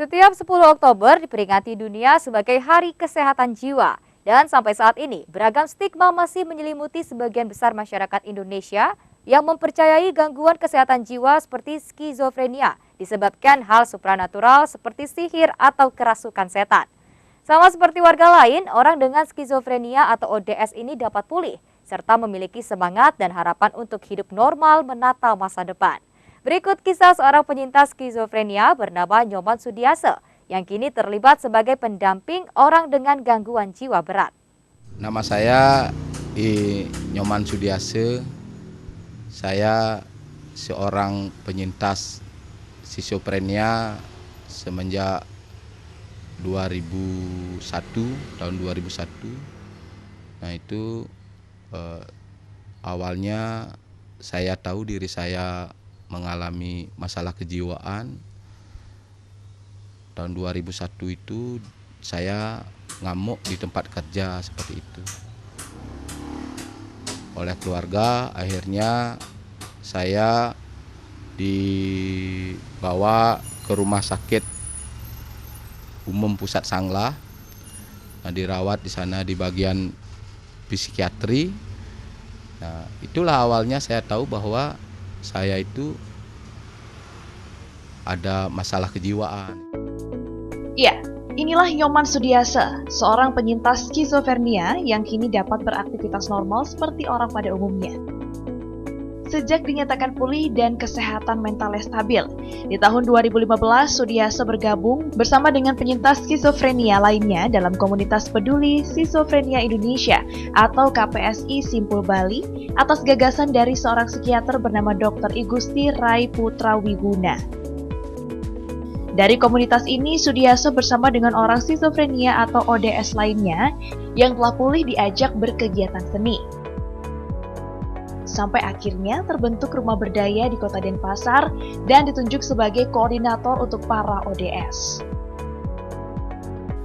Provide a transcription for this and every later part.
Setiap 10 Oktober diperingati dunia sebagai Hari Kesehatan Jiwa. Dan sampai saat ini, beragam stigma masih menyelimuti sebagian besar masyarakat Indonesia yang mempercayai gangguan kesehatan jiwa seperti skizofrenia disebabkan hal supranatural seperti sihir atau kerasukan setan. Sama seperti warga lain, orang dengan skizofrenia atau ODS ini dapat pulih serta memiliki semangat dan harapan untuk hidup normal menata masa depan. Berikut kisah seorang penyintas skizofrenia bernama Nyoman Sudiase yang kini terlibat sebagai pendamping orang dengan gangguan jiwa berat. Nama saya Nyoman Sudiase. Saya seorang penyintas skizofrenia semenjak 2001, tahun 2001. Nah itu awalnya saya tahu diri saya mengalami masalah kejiwaan. Tahun 2001 itu saya ngamuk di tempat kerja seperti itu. Oleh keluarga akhirnya saya dibawa ke rumah sakit umum Pusat Sanglah. Nah, dirawat di sana di bagian psikiatri. Nah, itulah awalnya saya tahu bahwa saya itu ada masalah kejiwaan. Ya, inilah Nyoman Sudiase, seorang penyintas skizofrenia yang kini dapat beraktivitas normal seperti orang pada umumnya. Sejak dinyatakan pulih dan kesehatan mentalnya stabil, di tahun 2015 Sudiase bergabung bersama dengan penyintas skizofrenia lainnya dalam komunitas peduli skizofrenia Indonesia atau KPSI Simpul Bali atas gagasan dari seorang psikiater bernama Dr. I Gusti Rai Putra Wiguna. Dari komunitas ini, Sudiase bersama dengan orang skizofrenia atau ODS lainnya yang telah pulih diajak berkegiatan seni. Sampai akhirnya terbentuk rumah berdaya di Kota Denpasar dan ditunjuk sebagai koordinator untuk para ODS.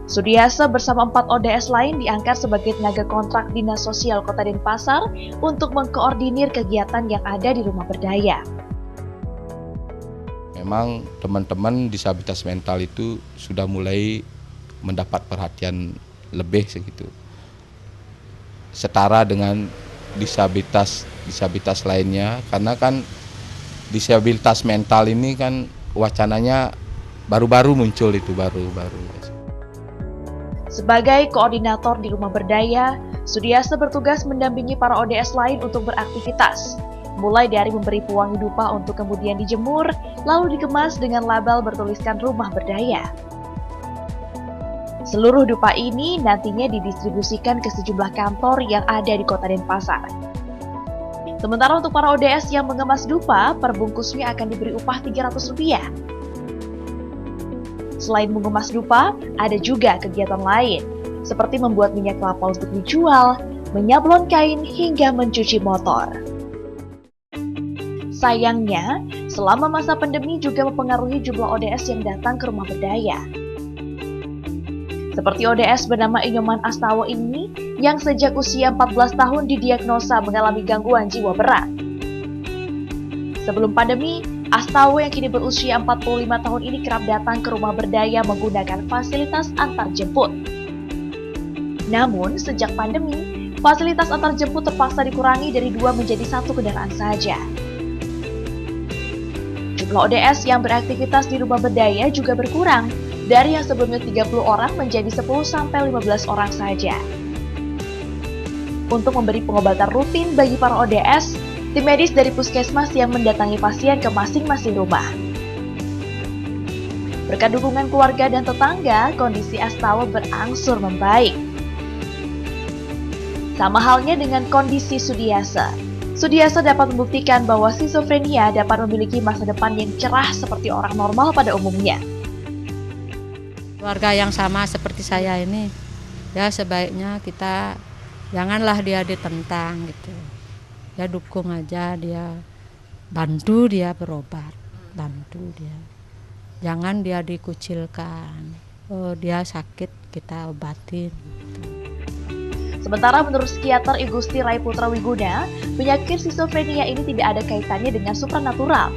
Sudiase bersama 4 ODS lain diangkat sebagai tenaga kontrak Dinas Sosial Kota Denpasar untuk mengkoordinir kegiatan yang ada di rumah berdaya. Memang teman-teman disabilitas mental itu sudah mulai mendapat perhatian lebih segitu. Setara dengan disabilitas lainnya, karena kan disabilitas mental ini kan wacananya baru-baru muncul itu baru. Sebagai koordinator di rumah berdaya, Sudiase bertugas mendampingi para ODS lain untuk beraktivitas. Mulai dari memberi pewangi dupa untuk kemudian dijemur, lalu dikemas dengan label bertuliskan rumah berdaya. Seluruh dupa ini nantinya didistribusikan ke sejumlah kantor yang ada di Kota Denpasar. Sementara untuk para ODS yang mengemas dupa, per bungkusnya akan diberi upah Rp300. Selain mengemas dupa, ada juga kegiatan lain, seperti membuat minyak kelapa untuk dijual, menyablon kain, hingga mencuci motor. Sayangnya, selama masa pandemi juga mempengaruhi jumlah ODS yang datang ke rumah berdaya. Seperti ODS bernama Nyoman Astawa ini, yang sejak usia 14 tahun didiagnosa mengalami gangguan jiwa berat. Sebelum pandemi, Astawa yang kini berusia 45 tahun ini kerap datang ke rumah berdaya menggunakan fasilitas antarjemput. Namun, sejak pandemi, fasilitas antarjemput terpaksa dikurangi dari 2 menjadi 1 kendaraan saja. Jumlah ODS yang beraktivitas di rumah berdaya juga berkurang, dari yang sebelumnya 30 orang menjadi 10-15 orang saja. Untuk memberi pengobatan rutin bagi para ODS, tim medis dari puskesmas yang mendatangi pasien ke masing-masing rumah. Berkat dukungan keluarga dan tetangga, kondisi Astawa berangsur membaik. Sama halnya dengan kondisi Sudiase. Sudiase dapat membuktikan bahwa skizofrenia dapat memiliki masa depan yang cerah seperti orang normal pada umumnya. Keluarga yang sama seperti saya ini, ya sebaiknya kita janganlah dia ditentang gitu. Ya dukung aja dia, bantu dia berobat, bantu dia. Jangan dia dikucilkan. Oh dia sakit kita obatin. Gitu. Sementara menurut psikiater I Gusti Rai Putra Wiguna, penyakit skizofrenia ini tidak ada kaitannya dengan supranatural.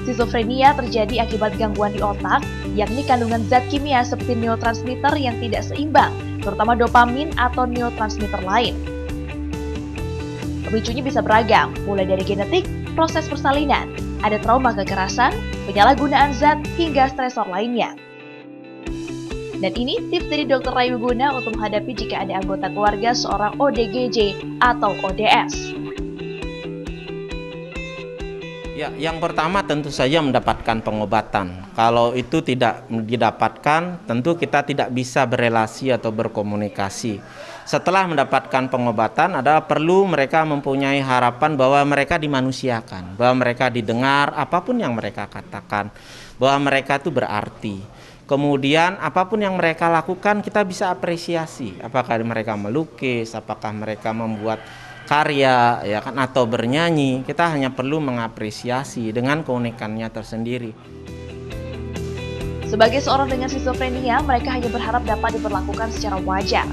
Skizofrenia terjadi akibat gangguan di otak, yakni kandungan zat kimia seperti neurotransmitter yang tidak seimbang, terutama dopamin atau neurotransmitter lain. Pemicunya bisa beragam, mulai dari genetik, proses persalinan, ada trauma kekerasan, penyalahgunaan zat, hingga stresor lainnya. Dan ini tips dari Dr. Rayu Guna untuk menghadapi jika ada anggota keluarga seorang ODGJ atau ODS. Ya, yang pertama tentu saja mendapatkan pengobatan. Kalau itu tidak didapatkan, tentu kita tidak bisa berelasi atau berkomunikasi. Setelah mendapatkan pengobatan, adalah perlu mereka mempunyai harapan bahwa mereka dimanusiakan, bahwa mereka didengar apapun yang mereka katakan, bahwa mereka itu berarti. Kemudian apapun yang mereka lakukan kita bisa apresiasi. Apakah mereka melukis, apakah mereka membuat karya, ya kan, atau bernyanyi, kita hanya perlu mengapresiasi dengan keunikannya tersendiri. Sebagai seorang dengan skizofrenia, mereka hanya berharap dapat diperlakukan secara wajar.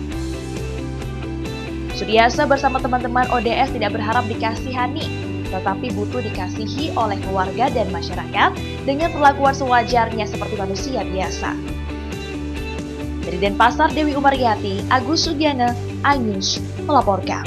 Sudiasa bersama teman-teman ODS tidak berharap dikasihani, tetapi butuh dikasihi oleh keluarga dan masyarakat dengan perlakuan sewajarnya seperti manusia biasa. Dari Denpasar, Dewi Umaryati, Agus Sudiana, iNews melaporkan.